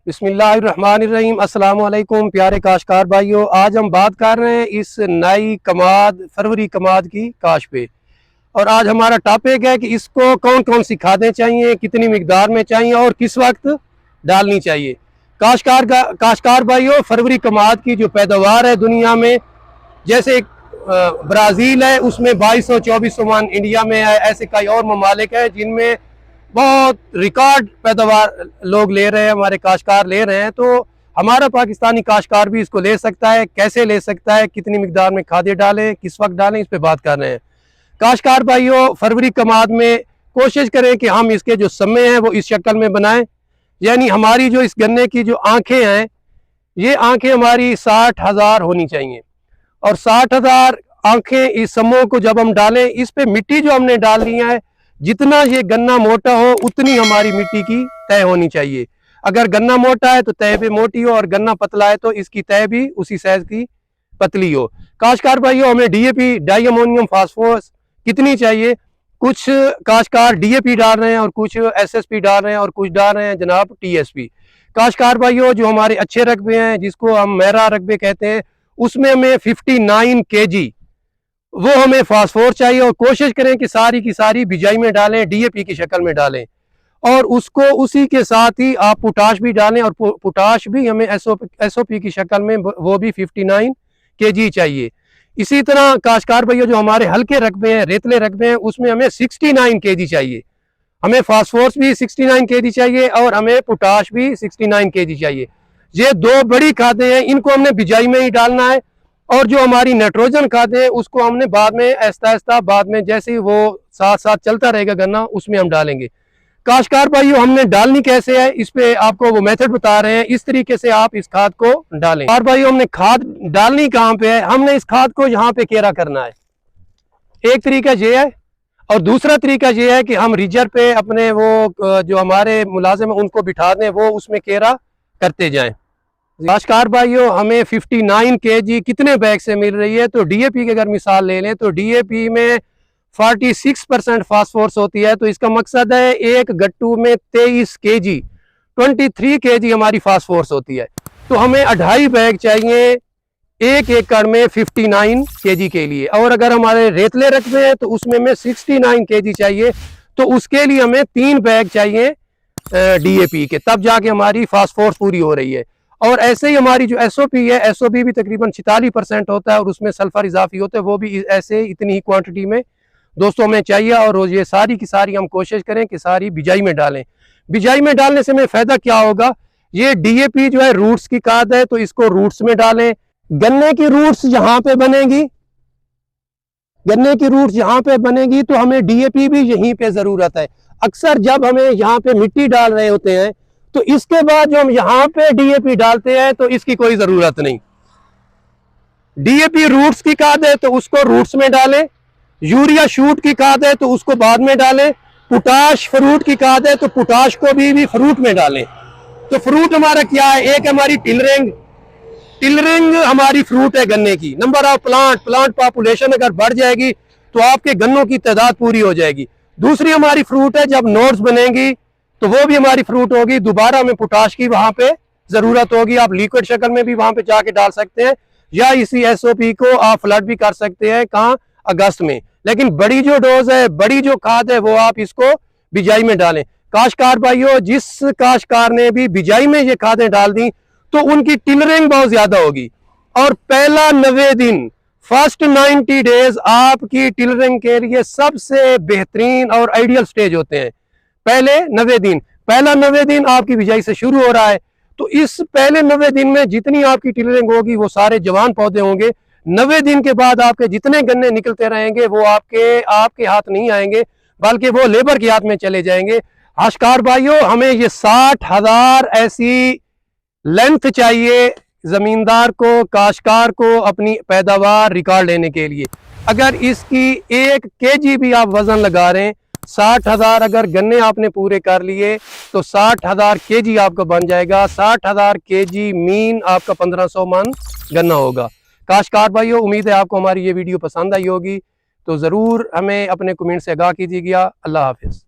बिस्मिल्लाहिर्रहमानिर्रहीम। अस्सलाम वालेकुम प्यारे काश्तकार भाइयों, आज हम बात कर रहे हैं इस नई कमाद फरवरी कमाद की काश पे। और आज हमारा टॉपिक है कि इसको कौन कौन सी खादें चाहिए, कितनी मिकदार में चाहिए और किस वक्त डालनी चाहिए। काश्तकार भाइयों, फरवरी कमाद की जो पैदावार है दुनिया में, जैसे ब्राज़ील है उसमें 2200-2400 मन इंडिया में है, ऐसे कई और ममालिक है जिनमें बहुत रिकॉर्ड पैदावार लोग ले रहे हैं, हमारे काश्तकार ले रहे हैं। तो हमारा पाकिस्तानी काश्तकार भी इसको ले सकता है, कैसे ले सकता है, कितनी मिकदार में खादें डालें, किस वक्त डालें, इस पे बात कर रहे हैं। काश्तकार भाइयों, फरवरी कमाद में कोशिश करें कि हम इसके जो समय हैं वो इस शक्ल में बनाएं, यानी हमारी जो इस गन्ने की जो आंखें हैं, ये आंखें हमारी 60,000 होनी चाहिए। और 60,000 आंखें इस समूह को जब हम डालें, इस पे मिट्टी जो हमने डालनी है, जितना ये गन्ना मोटा हो उतनी हमारी मिट्टी की तय होनी चाहिए। अगर गन्ना मोटा है तो तय भी मोटी हो, और गन्ना पतला है तो इसकी तय भी उसी साइज की पतली हो। काश्तकार भाइयों, हमें डीएपी डाई अमोनियम फास्फोरस कितनी चाहिए? कुछ काश्तकार डीएपी डाल रहे हैं और कुछ एसएसपी डाल रहे हैं और कुछ डाल रहे हैं जनाब टीएसपी। काश्तकार भाइयों, जो हमारे अच्छे रकबे हैं, जिसको हम मेरा रकबे कहते हैं, उसमें हमें 59 kg वो हमें फास्फोर चाहिए। और कोशिश करें कि सारी की सारी बिजाई में डालें, डीएपी की शक्ल में डालें, और उसको उसी के साथ ही आप पोटाश भी डालें, और पोटाश भी हमें एसओपी की शक्ल में, वो भी 59 kg चाहिए। इसी तरह काश्तकार भैया, जो हमारे हल्के रकबे हैं, रेतले रकबे हैं, उसमें हमें 69 kg चाहिए। हमें फास्फोरस भी 69 kg चाहिए और हमें पोटाश भी 69 kg चाहिए। ये दो बड़ी खादें हैं, इनको हमने बिजाई में ही डालना है। और जो हमारी नाइट्रोजन खादें हैं, उसको हमने बाद में आहिस्ता आहिस्ता, बाद में जैसे ही वो साथ साथ चलता रहेगा गन्ना, उसमें हम डालेंगे। काश्तकार भाइयों, हमने डालनी कैसे है, इस पे आपको वो मेथड बता रहे हैं, इस तरीके से आप इस खाद को डालें। और भाइयों, हमने खाद डालनी कहाँ पे है? हमने इस खाद को यहाँ पे केरा करना है। एक तरीका ये है, और दूसरा तरीका ये है कि हम रिजर पे अपने वो जो हमारे मुलाजिम है उनको बिठा दें, वो उसमें केरा करते जाएं। काश्तकार भाइयों, हमें 59 kg कितने बैग से मिल रही है? तो डीएपी की अगर मिसाल ले लें तो डीएपी में 46% फास्फोरस होती है। तो इसका मकसद है एक गट्टू में 23 kg 23 kg हमारी फास्फोरस होती है। तो हमें 2.5 बैग चाहिए 1 एकड़ में 59 kg के लिए। और अगर हमारे रेतले रकबे हैं तो उसमें हमें 69 kg चाहिए। तो उसके लिए हमें 3 बैग चाहिए डीएपी के, तब जाके हमारी फास्फोरस पूरी हो रही है। और ऐसे ही हमारी जो एसओपी है, एसओपी भी तकरीबन 46% होता है, और उसमें सल्फर इजाफी होता है, वो भी ऐसे इतनी ही क्वांटिटी में दोस्तों में चाहिए। और ये सारी की सारी हम कोशिश करें कि सारी बिजाई में डालें। बिजाई में डालने से हमें फायदा क्या होगा? ये डीएपी जो है रूट्स की खाद है, तो इसको रूट्स में डालें। गन्ने की रूट्स यहाँ पे बनेगी, गन्ने की रूट्स यहाँ पे बनेगी, तो हमें डीएपी भी यहीं पे जरूरत है। अक्सर जब हमें यहाँ पे मिट्टी डाल रहे होते हैं, तो इसके बाद जो हम यहाँ पे डीएपी डालते हैं, तो इसकी कोई जरूरत नहीं। डीएपी रूट्स की खाद है तो उसको रूट्स में डालें, यूरिया शूट की खाद है तो उसको बाद में डालें, पोटाश फ्रूट की खाद है तो पोटाश को भी फ्रूट में डालें। तो फ्रूट हमारा क्या है? एक हमारी टिलरिंग, टिलरिंग हमारी फ्रूट है गन्ने की। नंबर ऑफ प्लांट पॉपुलेशन अगर बढ़ जाएगी तो आपके गन्नों की तादाद पूरी हो जाएगी। दूसरी हमारी फ्रूट है, जब नोड्स बनेंगी तो वो भी हमारी फ्रूट होगी। दोबारा हमें पोटाश की वहां पे जरूरत होगी। आप लिक्विड शक्ल में भी वहां पे जाके डाल सकते हैं, या इसी एसओपी को आप फ्लड भी कर सकते हैं। कहाँ? अगस्त में। लेकिन बड़ी जो डोज है, बड़ी जो खाद है, वो आप इसको बिजाई में डालें। काश्तकार भाइयों, जिस काश्तकार ने भी बिजाई में ये खादें डाल दी तो उनकी टिलरिंग बहुत ज्यादा होगी। और पहला 90 दिन, फर्स्ट 90 डेज आपकी टिलरिंग के लिए सबसे बेहतरीन और आइडियल स्टेज होते हैं। पहले 90 दिन, पहला 90 दिन आपकी बिजाई से शुरू हो रहा है, तो इस पहले 90 दिन में जितनी आपकी टिलरिंग होगी वो सारे जवान पौधे होंगे। 90 दिन के बाद आपके जितने गन्ने निकलते रहेंगे वो आपके हाथ नहीं आएंगे, बल्कि वो लेबर के हाथ में चले जाएंगे। काश्तकार भाइयों, हमें ये 60,000 ऐसी लेंथ चाहिए जमींदार को, काश्तकार को, अपनी पैदावार रिकॉर्ड लेने के लिए। अगर इसकी 1 kg भी आप वजन लगा रहे हैं, 60,000 अगर गन्ने आपने पूरे कर लिए तो 60,000 kg आपका बन जाएगा। 60,000 kg मीन आपका 1500 मन गन्ना होगा। काश्तकार भाइयों, उम्मीद है आपको हमारी ये वीडियो पसंद आई होगी, तो ज़रूर हमें अपने कमेंट से आगाह कीजिएगा। अल्लाह हाफिज़।